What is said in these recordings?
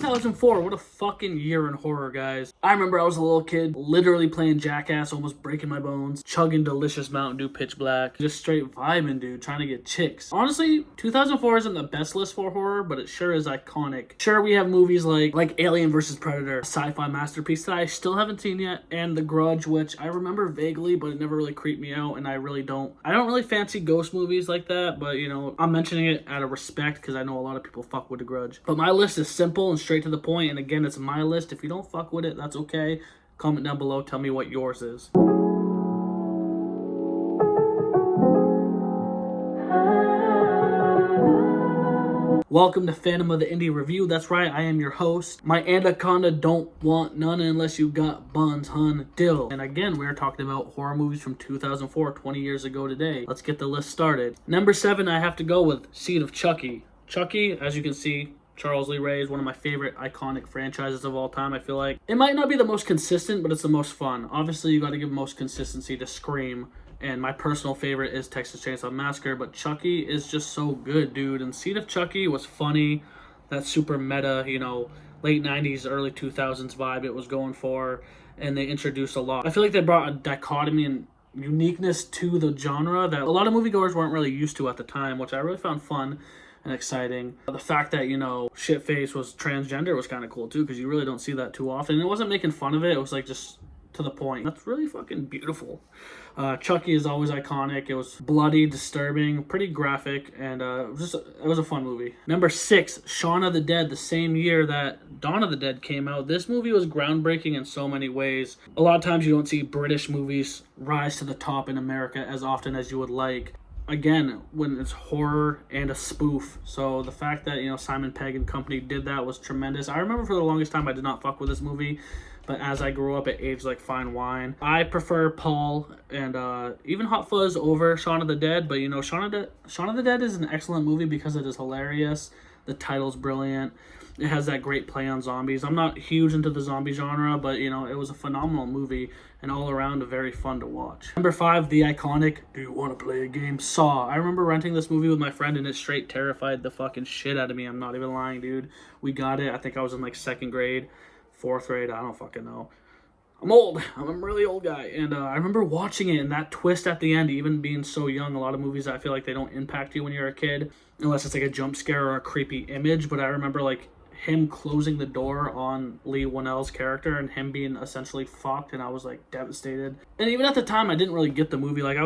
2004, what a fucking year in horror, guys. I remember I was a little kid, literally playing Jackass, almost breaking my bones, chugging delicious Mountain Dew Pitch Black, just straight vibing, dude, trying to get chicks. Honestly, 2004 isn't the best list for horror, but it sure is iconic. Sure, we have movies like Alien vs. Predator, a sci-fi masterpiece that I still haven't seen yet, and The Grudge, which I remember vaguely, but it never really creeped me out, and I don't really fancy ghost movies like that, but you know, I'm mentioning it out of respect because I know a lot of people fuck with The Grudge. But my list is simple and straight to the point, and again, it's my list. If you don't fuck with it, that's okay. Comment down below, tell me what yours is. Welcome to Phantom of the Indie Review. That's right, I am your host. My anaconda don't want none unless you got buns, hun, dill. And again, we're talking about horror movies from 2004, 20 years ago today. Let's get the list started. Number 7, I have to go with Seed of Chucky. Chucky, as you can see, Charles Lee Ray is one of my favorite iconic franchises of all time, I feel like. It might not be the most consistent, but it's the most fun. Obviously, you gotta give most consistency to Scream. And my personal favorite is Texas Chainsaw Massacre, but Chucky is just so good, dude. And Seed of Chucky was funny. That super meta, you know, late 90s, early 2000s vibe it was going for. And they introduced a lot. I feel like they brought a dichotomy and uniqueness to the genre that a lot of moviegoers weren't really used to at the time, which I really found fun and exciting. The fact that, you know, Shitface was transgender was kind of cool too, because you really don't see that too often. And it wasn't making fun of it. It was like just to the point. That's really fucking beautiful. Chucky is always iconic. It was bloody, disturbing, pretty graphic, and it was a fun movie. Number 6, Shaun of the Dead, the same year that Dawn of the Dead came out. This movie was groundbreaking in so many ways. A lot of times you don't see British movies rise to the top in America as often as you would like. Again, when it's horror and a spoof. So the fact that, you know, Simon Pegg and company did that was tremendous. I remember for the longest time I did not fuck with this movie. But as I grew up, it aged like fine wine. I prefer Paul and even Hot Fuzz over Shaun of the Dead. But, you know, Shaun of the Dead is an excellent movie because it is hilarious. The title's brilliant. It has that great play on zombies. I'm not huge into the zombie genre, but, you know, it was a phenomenal movie and all around very fun to watch. Number 5, the iconic Do You Want to Play a Game? Saw. I remember renting this movie with my friend and it straight terrified the fucking shit out of me. I'm not even lying, dude. We got it. I think I was in like 2nd grade. 4th grade, I don't fucking know. I'm old. I'm a really old guy. And I remember watching it and that twist at the end, even being so young. A lot of movies, I feel like they don't impact you when you're a kid, unless it's like a jump scare or a creepy image. But I remember like him closing the door on Lee Whannell's character and him being essentially fucked, and I was like devastated. And even at the time, I didn't really get the movie. Like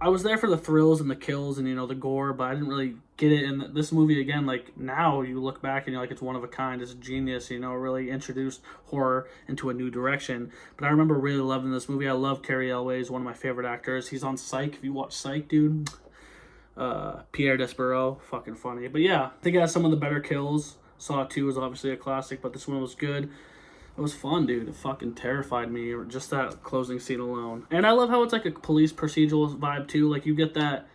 I was there for the thrills and the kills and, you know, the gore, but I didn't really get it. And this movie, again, like now you look back and you're like, it's one of a kind. It's a genius, you know, really introduced horror into a new direction. But I remember really loving this movie. I love Cary Elwes, one of my favorite actors. He's on Psych. If you watch Psych, dude, Pierre Despereaux, fucking funny. But yeah, I think it has some of the better kills. Saw 2 was obviously a classic, but this one was good. It was fun, dude. It fucking terrified me, or just that closing scene alone. And I love how it's like a police procedural vibe too. Like you get that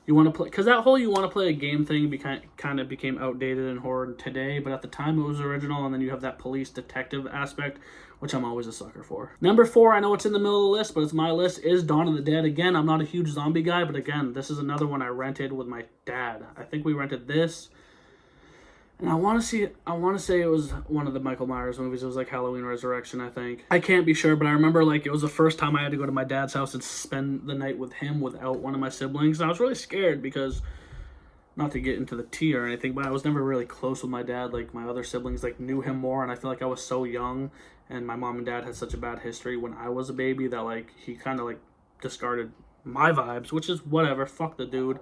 you want to play, because that whole you want to play a game thing kind of became outdated in horror today, but at the time it was original. And then you have that police detective aspect, which I'm always a sucker for. Number 4, I know it's in the middle of the list, but it's my list, is Dawn of the Dead. Again, I'm not a huge zombie guy, but again, this is another one I rented with my dad. I think we rented this. And I want to say it was one of the Michael Myers movies. It was like Halloween Resurrection, I think. I can't be sure, but I remember like it was the first time I had to go to my dad's house and spend the night with him without one of my siblings. And I was really scared because, not to get into the tea or anything, but I was never really close with my dad. Like my other siblings like knew him more, and I feel like I was so young, and my mom and dad had such a bad history when I was a baby that like he kind of like discarded my vibes, which is whatever. Fuck the dude.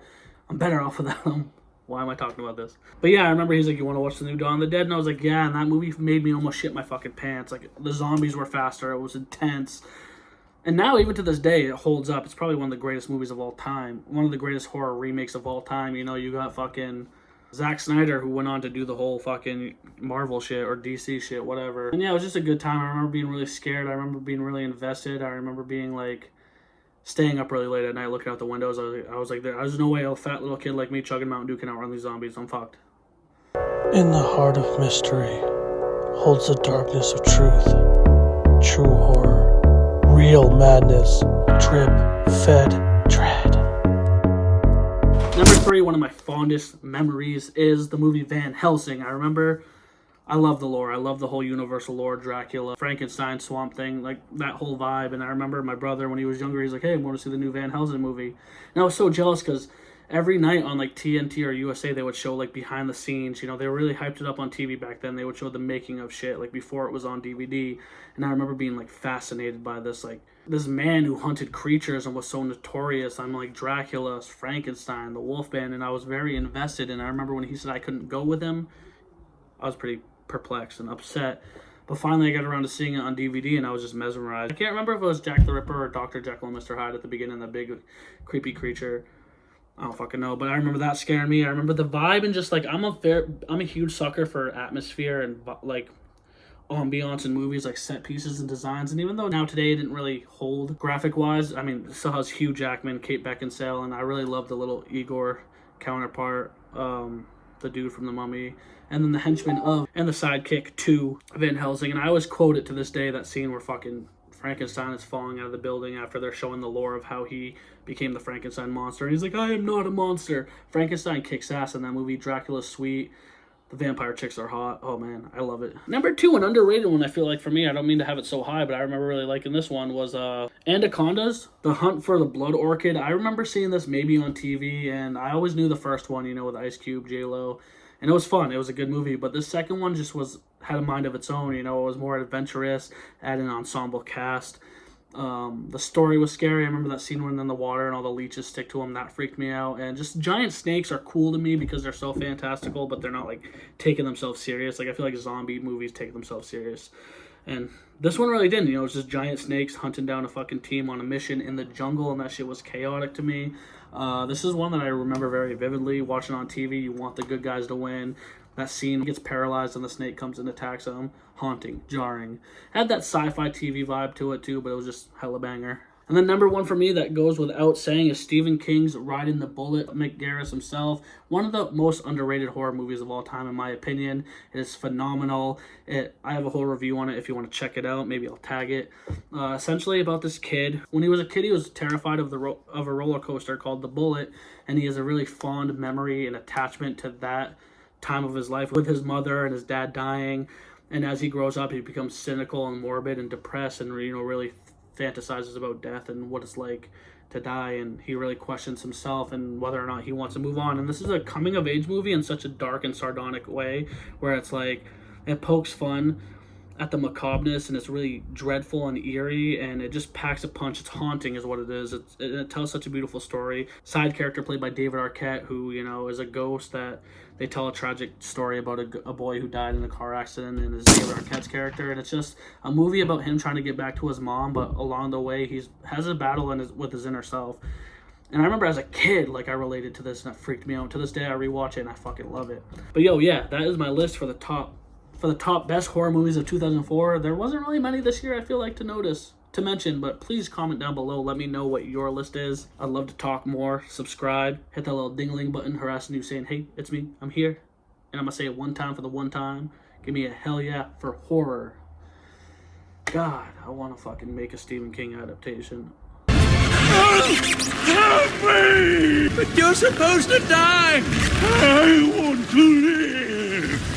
I'm better off without him. Why am I talking about this? But yeah, I remember he's like, you want to watch the new Dawn of the Dead? And I was like, yeah, and that movie made me almost shit my fucking pants. Like, the zombies were faster. It was intense. And now, even to this day, it holds up. It's probably one of the greatest movies of all time. One of the greatest horror remakes of all time. You know, you got fucking Zack Snyder, who went on to do the whole fucking Marvel shit or DC shit, whatever. And yeah, it was just a good time. I remember being really scared. I remember being really invested. I remember being like, staying up really late at night looking out the windows. I was like, there's no way a fat little kid like me chugging Mountain Dew can outrun these zombies. I'm fucked. In the heart of mystery holds the darkness of truth. True horror. Real madness. Drip, fed, dread. Number 3, one of my fondest memories is the movie Van Helsing. I remember I love the lore. I love the whole Universal lore, Dracula, Frankenstein, Swamp Thing, like that whole vibe. And I remember my brother, when he was younger, he's like, hey, I'm going to see the new Van Helsing movie. And I was so jealous because every night on like TNT or USA, they would show like behind the scenes. You know, they really hyped it up on TV back then. They would show the making of shit like before it was on DVD. And I remember being like fascinated by this, like this man who hunted creatures and was so notorious. I'm like Dracula, Frankenstein, the Wolfman, and I was very invested. And I remember when he said I couldn't go with him, I was pretty perplexed and upset. But finally, I got around to seeing it on DVD, and I was just mesmerized. I can't remember if it was Jack the Ripper or Dr. Jekyll and Mr. Hyde at the beginning, the big creepy creature. I don't fucking know, but I remember that scaring me. I remember the vibe, and just like I'm a huge sucker for atmosphere and like ambiance in movies, like set pieces and designs. And even though now today it didn't really hold graphic wise, I mean, it still has Hugh Jackman, Kate Beckinsale, and I really love the little Igor counterpart, the dude from The Mummy, and then the henchman of and the sidekick to Van Helsing. And I always quote it to this day, that scene where fucking Frankenstein is falling out of the building after they're showing the lore of how he became the Frankenstein monster. And he's like, I am not a monster. Frankenstein kicks ass in that movie. Dracula's sweet. The vampire chicks are hot. Oh man, I love it. Number 2, an underrated one, I feel like, for me. I don't mean to have it so high, but I remember really liking this one, was Anacondas, The Hunt for the Blood Orchid. I remember seeing this maybe on TV, and I always knew the first one, you know, with Ice Cube, J-Lo. And it was fun. It was a good movie. But this second one just had a mind of its own. You know, it was more adventurous, had an ensemble cast. The story was scary. I remember that scene when in the water and all the leeches stick to him. That freaked me out. And just giant snakes are cool to me because they're so fantastical, but they're not like taking themselves serious. Like I feel like zombie movies take themselves serious. And this one really didn't. You know, it's just giant snakes hunting down a fucking team on a mission in the jungle, and that shit was chaotic to me. This is one that I remember very vividly. Watching on TV, you want the good guys to win. That scene gets paralyzed and the snake comes and attacks him. Haunting, jarring. Had that sci-fi TV vibe to it too, but it was just hella banger. And then number 1 for me that goes without saying is Stephen King's Riding the Bullet. Mick Garris himself. One of the most underrated horror movies of all time, in my opinion. It is phenomenal. I have a whole review on it if you want to check it out. Maybe I'll tag it. Essentially about this kid. When he was a kid, he was terrified of a roller coaster called The Bullet. And he has a really fond memory and attachment to that time of his life with his mother and his dad dying. And as he grows up, he becomes cynical and morbid and depressed, and really fantasizes about death and what it's like to die. And he really questions himself and whether or not he wants to move on. And this is a coming of age movie in such a dark and sardonic way, where it's like it pokes fun at the macabreness, and it's really dreadful and eerie, and it just packs a punch. It's haunting is what it is. It tells such a beautiful story. Side character played by David Arquette, who, you know, is a ghost that they tell a tragic story about a boy who died in a car accident, and is David Arquette's character. And it's just a movie about him trying to get back to his mom, but along the way he has a battle with his inner self. And I remember as a kid, like, I related to this, and it freaked me out. To this day, I rewatch it, and I fucking love it. But yo, yeah, that is my list for the top best horror movies of 2004. There wasn't really many this year, I feel like, to mention, but please comment down below. Let me know what your list is. I'd love to talk more. Subscribe. Hit that little ding-a-ling button harassing you saying, hey, it's me. I'm here. And I'm going to say it one time for the one time. Give me a hell yeah for horror. God, I want to fucking make a Stephen King adaptation. Help me! But you're supposed to die! I want to live!